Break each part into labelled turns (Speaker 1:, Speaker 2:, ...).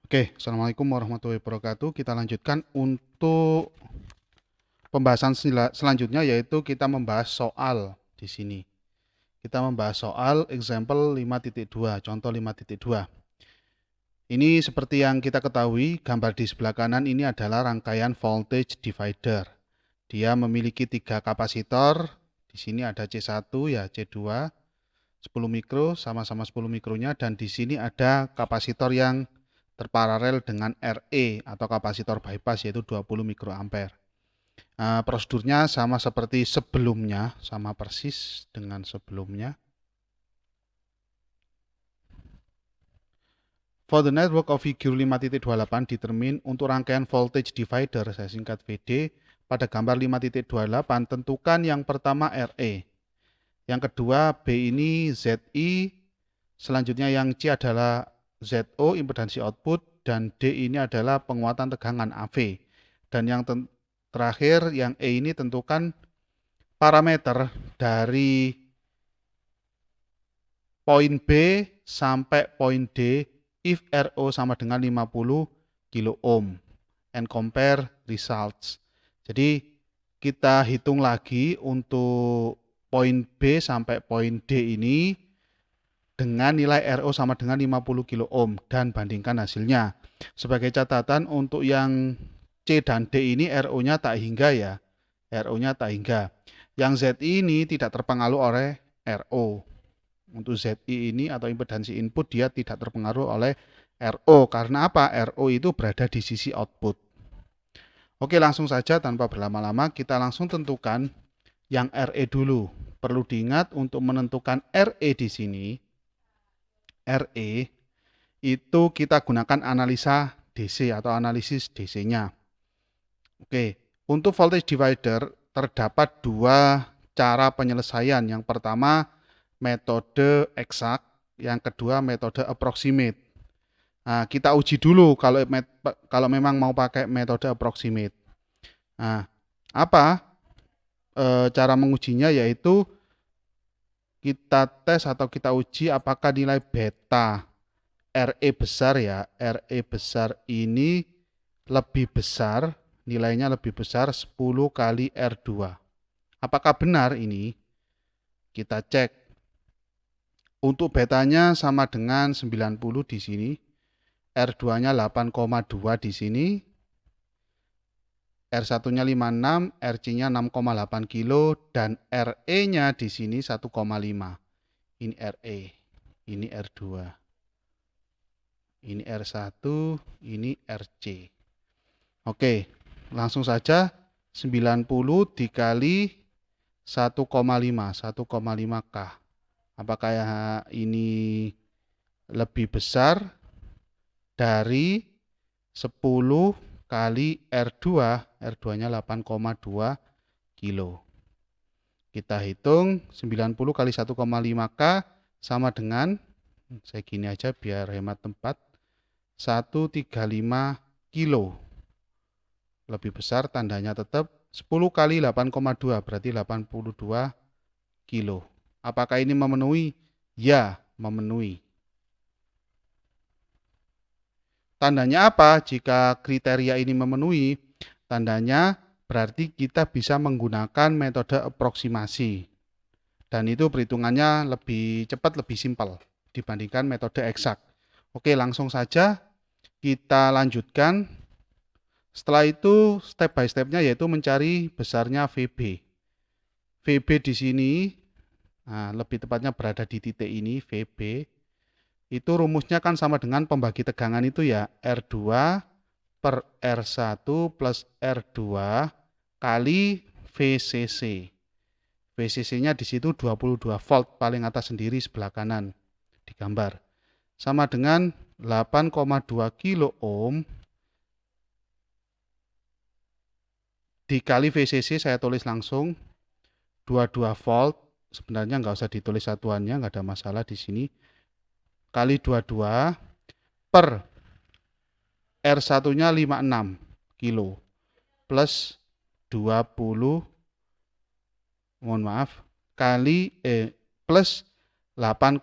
Speaker 1: Oke, Assalamualaikum warahmatullahi wabarakatuh. Kita lanjutkan untuk pembahasan selanjutnya, yaitu kita membahas soal di sini. Kita membahas soal example 5.2, contoh 5.2. Ini seperti yang kita ketahui, gambar di sebelah kanan ini adalah rangkaian voltage divider. Dia memiliki 3 kapasitor. Di sini ada C1 ya, C2, 10 mikro, sama-sama 10 mikronya, dan di sini ada kapasitor yang terparalel dengan RE atau kapasitor bypass, yaitu 20 mikroampere. Prosedurnya sama seperti sebelumnya, sama persis dengan sebelumnya. For the network of figure 5.28 determine untuk rangkaian voltage divider, saya singkat VD, pada gambar 5.28 tentukan yang pertama RE, yang kedua B ini ZI, selanjutnya yang C adalah ZO, impedansi output, dan D ini adalah penguatan tegangan AV. Dan yang terakhir, yang E ini tentukan parameter dari poin B sampai poin D if RO sama dengan 50 kilo ohm and compare results. Jadi kita hitung lagi untuk poin B sampai poin D ini dengan nilai RO sama dengan 50 kilo ohm dan bandingkan hasilnya. Sebagai catatan, untuk yang C dan D ini RO-nya tak hingga ya. RO-nya tak hingga. Yang ZI ini tidak terpengaruh oleh RO. Untuk ZI ini atau impedansi input dia tidak terpengaruh oleh RO. Karena apa? RO itu berada di sisi output. Oke, langsung saja tanpa berlama-lama kita langsung tentukan yang RE dulu. Perlu diingat untuk menentukan RE di sini, RE itu kita gunakan analisa DC atau analisis DC-nya. Oke, untuk voltage divider terdapat dua cara penyelesaian. Yang pertama metode eksak, yang kedua metode approximate. Nah, kita uji dulu kalau memang mau pakai metode approximate. Nah, apa cara mengujinya, yaitu kita tes atau kita uji apakah nilai beta RE besar ya, RE besar ini lebih besar, nilainya lebih besar 10 kali R2. Apakah benar ini? Kita cek. Untuk betanya sama dengan 90 di sini, R2-nya 8,2 di sini, R1-nya 56, RC-nya 6,8 kilo, dan RE-nya di sini 1,5. Ini RE, ini R2. Ini R1, ini RC. Oke, langsung saja 90 dikali 1,5, 1,5K. Apakah ini lebih besar dari 10 kali R2, R2-nya 8,2 kilo. Kita hitung 90 kali 1,5K sama dengan, saya gini aja biar hemat tempat, 135 kilo. Lebih besar, tandanya tetap 10 kali 8,2 berarti 82 kilo. Apakah ini memenuhi? Ya, memenuhi. Tandanya apa? Jika kriteria ini memenuhi, tandanya berarti kita bisa menggunakan metode aproksimasi. Dan itu perhitungannya lebih cepat, lebih simpel dibandingkan metode eksak. Oke, langsung saja kita lanjutkan. Setelah itu step by stepnya yaitu mencari besarnya VB. VB di sini, nah, lebih tepatnya berada di titik ini, VB. Itu rumusnya kan sama dengan pembagi tegangan itu ya, R2 per R1 plus R2 kali VCC. VCC-nya di situ 22 volt paling atas sendiri sebelah kanan di gambar. Sama dengan 8,2 kilo ohm dikali VCC, saya tulis langsung 22 volt, sebenarnya nggak usah ditulis satuannya, nggak ada masalah di sini, kali 22 per R1-nya 56 kilo plus 20, mohon maaf, kali plus 8,2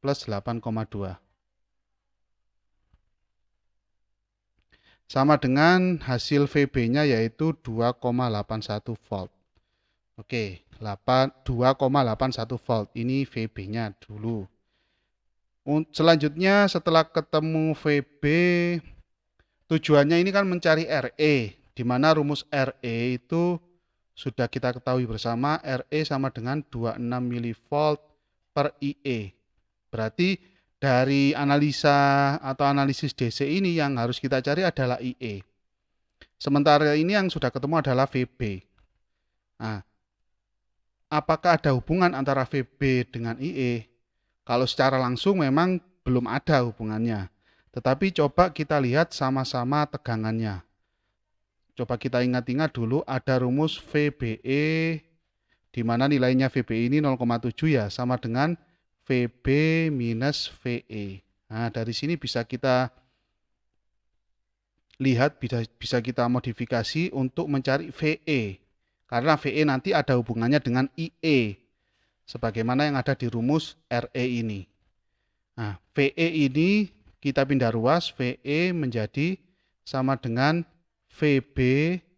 Speaker 1: plus 8,2. sama dengan hasil VB-nya yaitu 2,81 volt. Oke, 2,81 volt. Ini VB-nya dulu. Selanjutnya setelah ketemu VB, tujuannya ini kan mencari RE, di mana rumus RE itu sudah kita ketahui bersama, RE sama dengan 26 mV per IE. Berarti dari analisa atau analisis DC ini yang harus kita cari adalah IE. Sementara ini yang sudah ketemu adalah VB. Nah, apakah ada hubungan antara VB dengan IE? Kalau secara langsung memang belum ada hubungannya. Tetapi coba kita lihat sama-sama tegangannya. Coba kita ingat-ingat dulu, ada rumus VBE di mana nilainya VBE ini 0,7 ya, sama dengan VB minus VE. Nah, dari sini bisa kita lihat, bisa kita modifikasi untuk mencari VE. Karena VE nanti ada hubungannya dengan IE. Sebagaimana yang ada di rumus RE ini. Nah, VE ini kita pindah ruas, VE menjadi sama dengan VB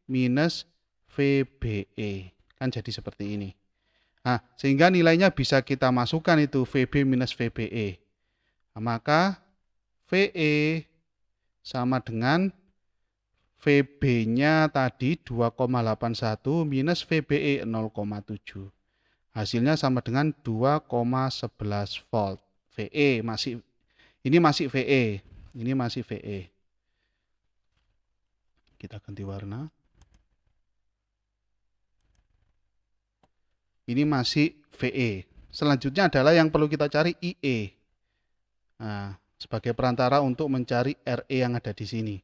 Speaker 1: minus VBE. Kan jadi seperti ini. Nah, sehingga nilainya bisa kita masukkan itu VB minus VBE. Nah, maka VE sama dengan VB-nya tadi 2,81 minus VBE 0,7. Hasilnya sama dengan 2,11 volt. VE ini masih VE. Ini masih VE. Kita ganti warna. Ini masih VE. Selanjutnya adalah yang perlu kita cari IE. Nah, sebagai perantara untuk mencari RE yang ada di sini.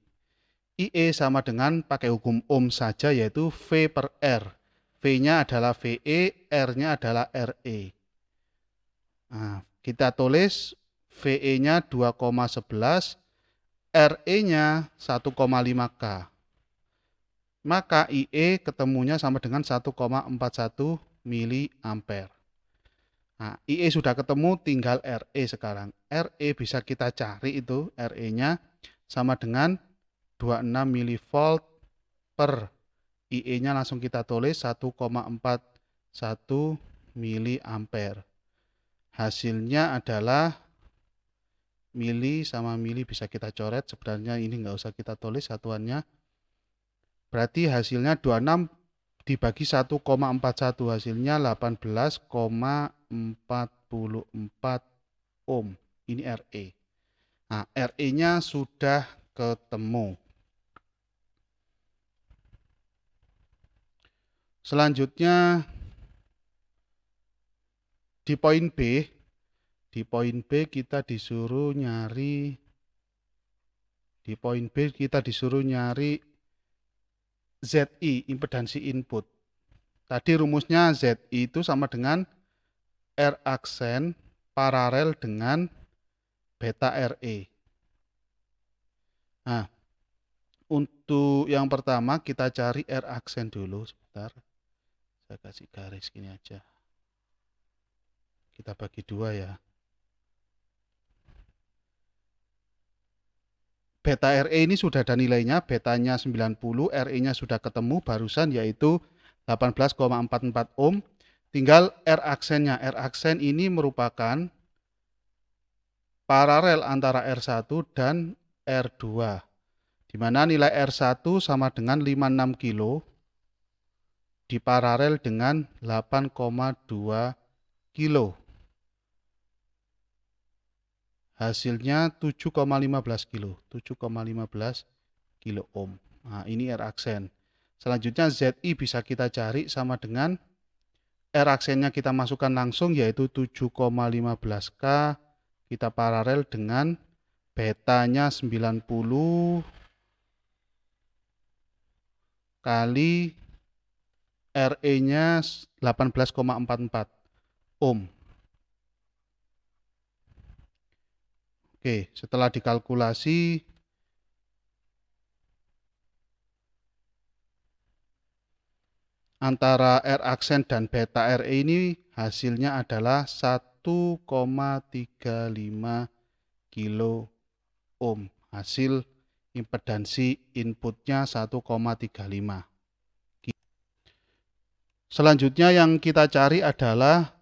Speaker 1: IE sama dengan pakai hukum Ohm saja, yaitu V per R. V-nya adalah VE, R-nya adalah RE. Nah, kita tulis VE-nya 2,11, RE-nya 1,5K. Maka IE ketemunya sama dengan 1,41 miliampere. Nah, IE sudah ketemu, tinggal RE sekarang. RE bisa kita cari itu, RE-nya sama dengan 26 mV per IE-nya langsung kita tulis 1,41 miliampere. Hasilnya adalah mili sama mili bisa kita coret, sebenarnya ini nggak usah kita tulis satuannya. Berarti hasilnya 26 dibagi 1,41, hasilnya 18,44 ohm. Ini RE. Nah, RE-nya sudah ketemu. Selanjutnya di poin B, kita disuruh nyari ZI, impedansi input. Tadi rumusnya ZI itu sama dengan R aksen paralel dengan beta RE. Nah, untuk yang pertama kita cari R aksen dulu, sebentar. Saya kasih garis gini aja. Kita bagi dua ya. Beta RE ini sudah ada nilainya, betanya 90, RE-nya sudah ketemu barusan yaitu 18,44 ohm. Tinggal R aksennya. R aksen ini merupakan paralel antara R1 dan R2. Di mana nilai R1 sama dengan 56 kilo diparalel dengan 8,2 kilo. Hasilnya 7,15 kilo, 7,15 kilo ohm. Nah, ini R aksen. Selanjutnya ZI bisa kita cari sama dengan R aksennya kita masukkan langsung yaitu 7,15K, kita paralel dengan betanya 90 kali RE-nya 18,44 ohm. Oke, setelah dikalkulasi antara R aksen dan beta RE ini hasilnya adalah 1,35 kilo ohm. Hasil impedansi inputnya 1,35. Selanjutnya yang kita cari adalah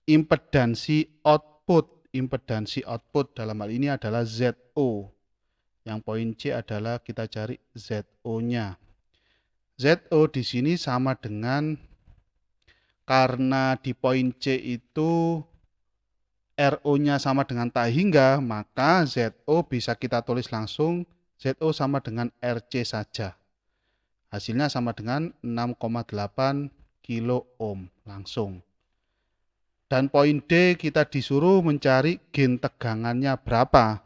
Speaker 1: impedansi output. Impedansi output dalam hal ini adalah ZO. Yang poin C adalah kita cari ZO-nya. ZO di sini sama dengan, karena di poin C itu RO-nya sama dengan tak hingga, maka ZO bisa kita tulis langsung ZO sama dengan RC saja. Hasilnya sama dengan 6,8 kilo ohm langsung. Dan poin D kita disuruh mencari gain tegangannya berapa.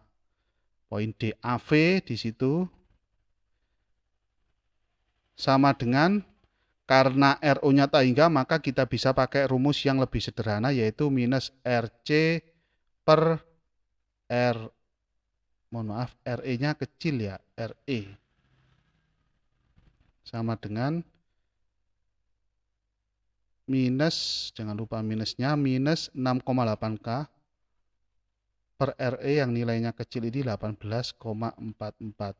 Speaker 1: Poin D AV di situ sama dengan, karena RO-nya tak hingga, maka kita bisa pakai rumus yang lebih sederhana, yaitu minus RC per RE-nya kecil ya, RE. Sama dengan minus, jangan lupa minusnya, minus 6,8K per RE yang nilainya kecil ini 18,44.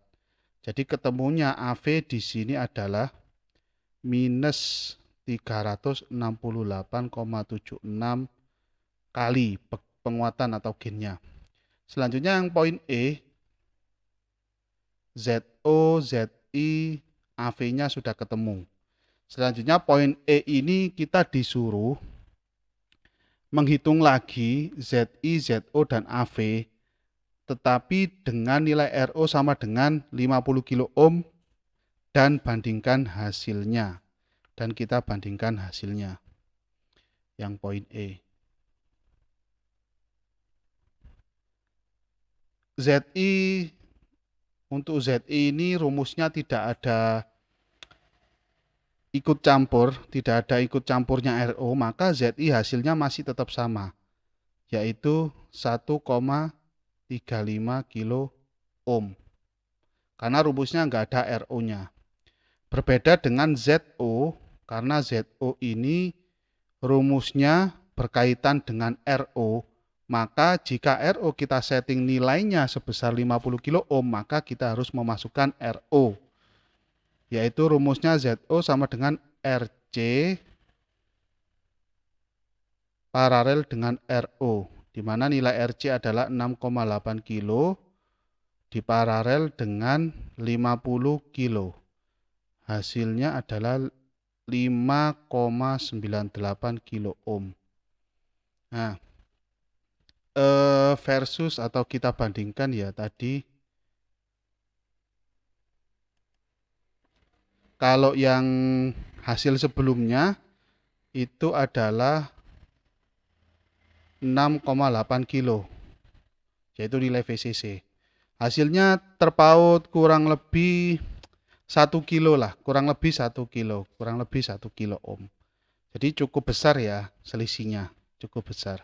Speaker 1: Jadi ketemunya AV di sini adalah minus 368,76 kali penguatan atau gainnya. Selanjutnya yang poin E, ZO, ZI, AV-nya sudah ketemu. Selanjutnya poin E ini kita disuruh menghitung lagi ZI, ZO, dan AV, tetapi dengan nilai RO sama dengan 50 kilo ohm dan bandingkan hasilnya. Dan kita bandingkan hasilnya. Yang poin E. ZI, untuk ZI ini rumusnya tidak ada ikut campur, tidak ada ikut campurnya RO, maka ZI hasilnya masih tetap sama, yaitu 1,35 kilo ohm. Karena rumusnya nggak ada RO-nya. Berbeda dengan ZO, karena ZO ini rumusnya berkaitan dengan RO, maka jika RO kita setting nilainya sebesar 50 kilo ohm, maka kita harus memasukkan RO. Yaitu rumusnya ZO sama dengan RC paralel dengan RO, di mana nilai RC adalah 6,8 kilo diparalel dengan 50 kilo. Hasilnya adalah 5,98 kilo ohm. Nah, versus atau kita bandingkan ya tadi, kalau yang hasil sebelumnya itu adalah 6,8 kilo, yaitu nilai VCC. Hasilnya terpaut kurang lebih 1 kilo lah, kurang lebih 1 kilo ohm. Jadi cukup besar ya selisihnya, cukup besar.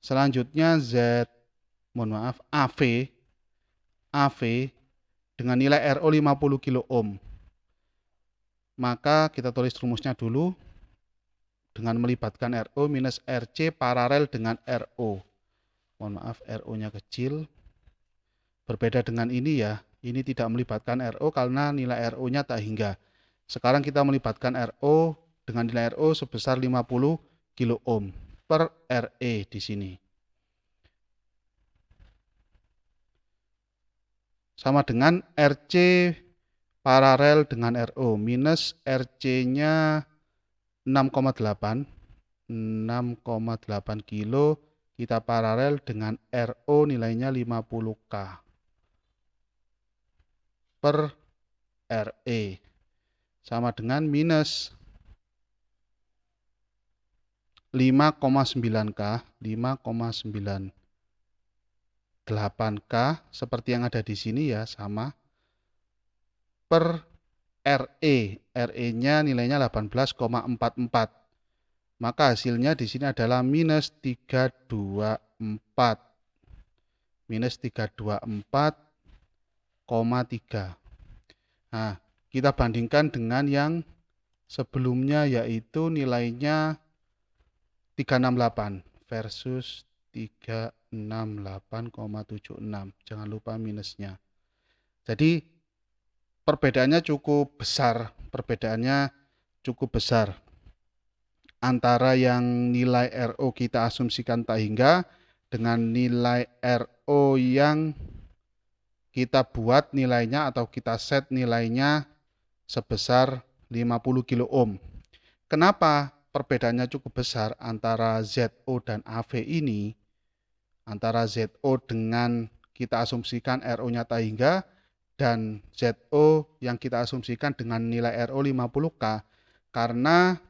Speaker 1: Selanjutnya AV dengan nilai RO 50 kilo ohm. Maka kita tulis rumusnya dulu dengan melibatkan RO minus RC paralel dengan RO. Mohon maaf, RO-nya kecil. Berbeda dengan ini ya, ini tidak melibatkan RO karena nilai RO-nya tak hingga. Sekarang kita melibatkan RO dengan nilai RO sebesar 50 kilo ohm per RE di sini. Sama dengan RC paralel dengan RO, minus RC-nya 6,8 kilo, kita paralel dengan RO nilainya 50K per RE, sama dengan minus 5,9K, 8K seperti yang ada di sini ya, sama per RE. RE-nya nilainya 18,44. Maka hasilnya di sini adalah minus 324. Minus 324,3. Nah, kita bandingkan dengan yang sebelumnya, yaitu nilainya 368 versus 368,76. Jangan lupa minusnya. Jadi perbedaannya cukup besar. Antara yang nilai RO kita asumsikan tak hingga dengan nilai RO yang kita buat nilainya atau kita set nilainya sebesar 50 kilo ohm. Kenapa perbedaannya cukup besar antara ZO dan AV ini? Antara ZO dengan kita asumsikan RO-nya tak hingga dan ZO yang kita asumsikan dengan nilai RO 50K, karena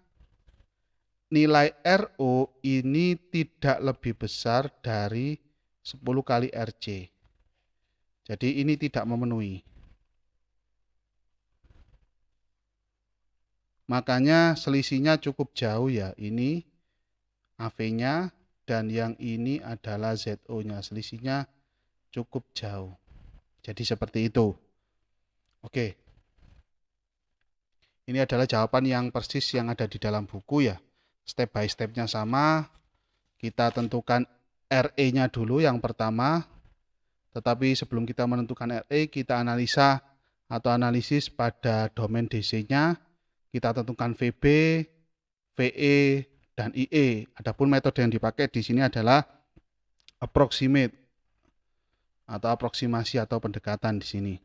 Speaker 1: nilai RO ini tidak lebih besar dari 10 kali RC. Jadi ini tidak memenuhi. Makanya selisihnya cukup jauh ya. Ini AV-nya dan yang ini adalah ZO-nya. Selisihnya cukup jauh. Jadi seperti itu. Oke. Ini adalah jawaban yang persis yang ada di dalam buku ya. Step by step-nya sama. Kita tentukan RE-nya dulu yang pertama. Tetapi sebelum kita menentukan RE, kita analisa atau analisis pada domain DC-nya. Kita tentukan VB, VE, dan IE. Adapun metode yang dipakai di sini adalah approximate atau aproksimasi atau pendekatan di sini.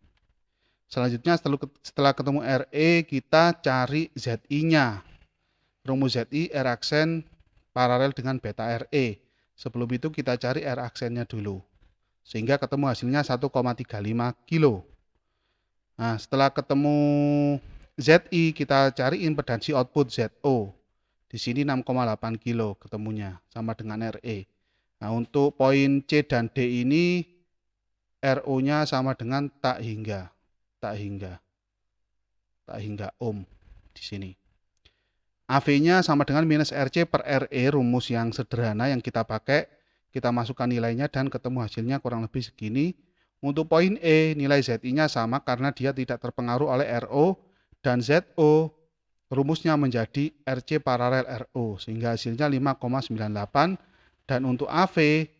Speaker 1: Selanjutnya setelah ketemu RE, kita cari ZI-nya. Rumus ZI R aksen paralel dengan beta RE. Sebelum itu kita cari R aksennya dulu. Sehingga ketemu hasilnya 1,35 kilo. Nah, setelah ketemu ZI, kita cari impedansi output ZO. Di sini 6,8 kilo ketemunya, sama dengan RE. Nah, untuk poin C dan D ini RO-nya sama dengan tak hingga ohm di sini. AV-nya sama dengan minus RC per RE, rumus yang sederhana yang kita pakai. Kita masukkan nilainya dan ketemu hasilnya kurang lebih segini. Untuk poin E, nilai ZI-nya sama karena dia tidak terpengaruh oleh RO, dan ZO rumusnya menjadi RC paralel RO, sehingga hasilnya 5,98. Dan untuk AV,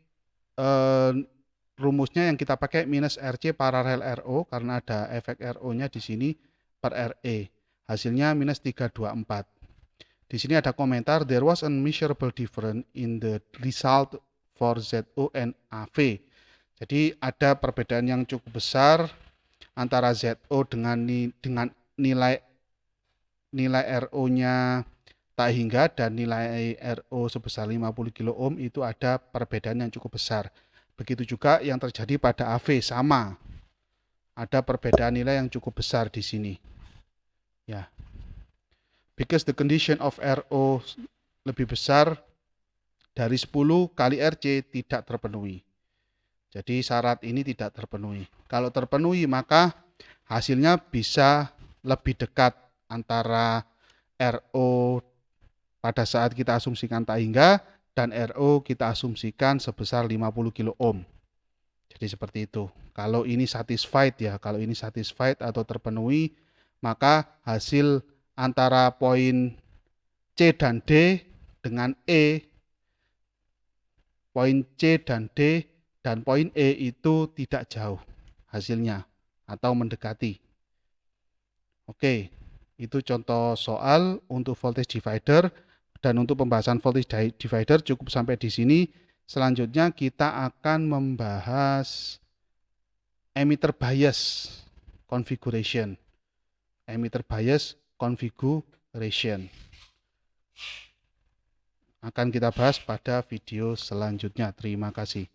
Speaker 1: rumusnya yang kita pakai minus RC paralel RO karena ada efek RO-nya di sini per RE. Hasilnya minus 324. Di sini ada komentar, there was a measurable difference in the result for ZO and AV. Jadi ada perbedaan yang cukup besar antara ZO dengan nilai RO-nya tak hingga dan nilai RO sebesar 50 kilo ohm, itu ada perbedaan yang cukup besar. Begitu juga yang terjadi pada AV, sama. Ada perbedaan nilai yang cukup besar di sini. Ya. Because the condition of RO lebih besar dari 10 kali RC tidak terpenuhi. Jadi syarat ini tidak terpenuhi. Kalau terpenuhi maka hasilnya bisa lebih dekat antara RO pada saat kita asumsikan tak hingga dan RO kita asumsikan sebesar 50 kilo ohm. Jadi seperti itu. Kalau ini satisfied ya, kalau ini satisfied atau terpenuhi, maka hasil antara poin C dan D dengan E, poin C dan D dan poin E itu tidak jauh hasilnya atau mendekati. Oke, itu contoh soal untuk voltage divider. Dan untuk pembahasan voltage divider cukup sampai di sini. Selanjutnya kita akan membahas emitter bias configuration. Akan kita bahas pada video selanjutnya. Terima kasih.